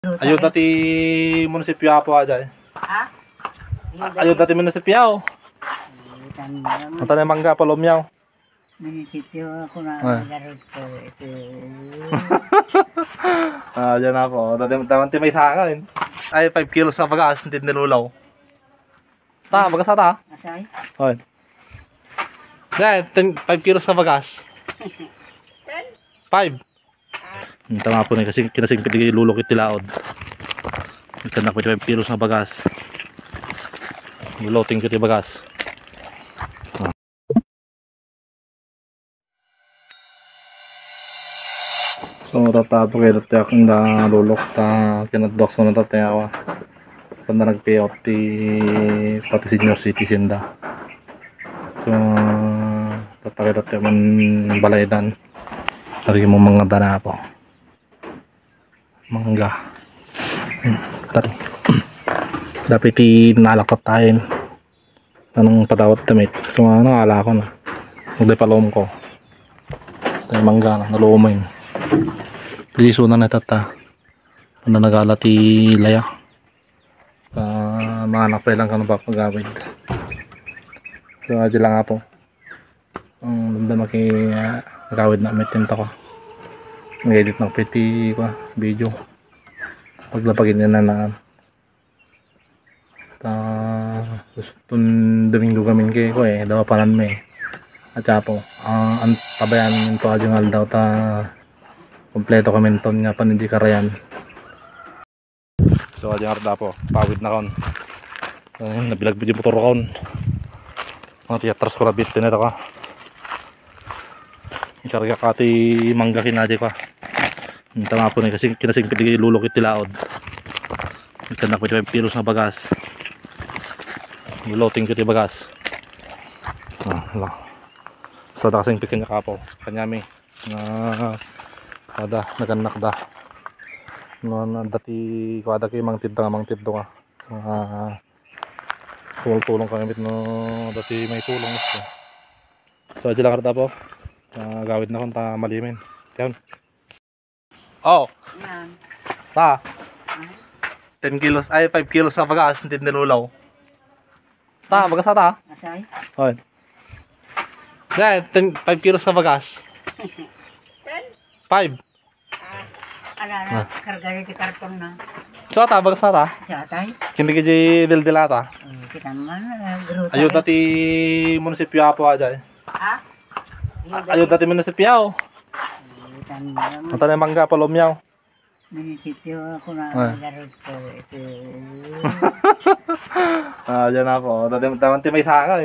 Ayun dati munisipyo po aja. Ha? Ayun dati munisipyo. Mata na mangga palomyaw. Munisipyo ako na nagarot ko. Ito. Diyan na po. Dati may saka. Ay 5 kilos sa bagas hindi nilulaw. Ta, bagas ata. Asay? Hoy. Yan, 5 kilos sa bagas. 5. Tama po na kasi kinasing pili lulukit tilaod. Ito na po 5 kilos na bagas. Loading ko 'yung bagas. So tatapo kayo dati akong lulok ta kinadok so natatay ako. Kanda nag-payout ti pati senior citizen da. So tatake dati man balaydan. Hari mo mga dana po. Mangga. Tari. Dapat nalakot tayo. Anong patawat damit. So ano ala ko na. Magdepalom ko. Tayo mangga na nalumayin. Piso na natata. Ano nagala ti laya. Mga anak pa lang ka na pagawid. So adi lang nga po. Ang danda gawid na mitinta ko. Nag-edit ng piti ko video. Paglapagin na na gusto Domingo gamin ko daw panan me. At po ang tabayan nito adyong daw ta kompleto kamenton nga pan hindi karayan. So adyong arda po pawid na kon. Nabilag video motor kon. Mga tiyatras ko rabit na ito ka. Ikarga ka ti mangga kinadi ka. Tama po na kasi kinasing pili lulukit tilaod. Ito na po 5 kilos na bagas. Loading ko ti bagas. So kasing pikin niya kapo. Kanyami na kada naganak da. No dati kada kay mangtid da ka. Tulong kami no dati may tulong ito. So aja lang karta po. Gawid na kon ta malimin. Yan. Oh. Yan. Ta. 10 kilos ay 5 kilos sa bagas hindi nilulaw. Ta, bagas ata. Asay? Hoy. Yan, 5 kilos sa bagas. 5. Ala na, karga rin karton na. So ata, bagas ata. Siya atay? Kindi ka di dildilata. Kita naman, gruta. Ayun dati munisipyo po aja. Ha? Ayun dati munisipyo. Kita naman. Mata na mangga palomyaw. Munisipyo ako na nagarot ko. Ito. Diyan na po. Dati may saka.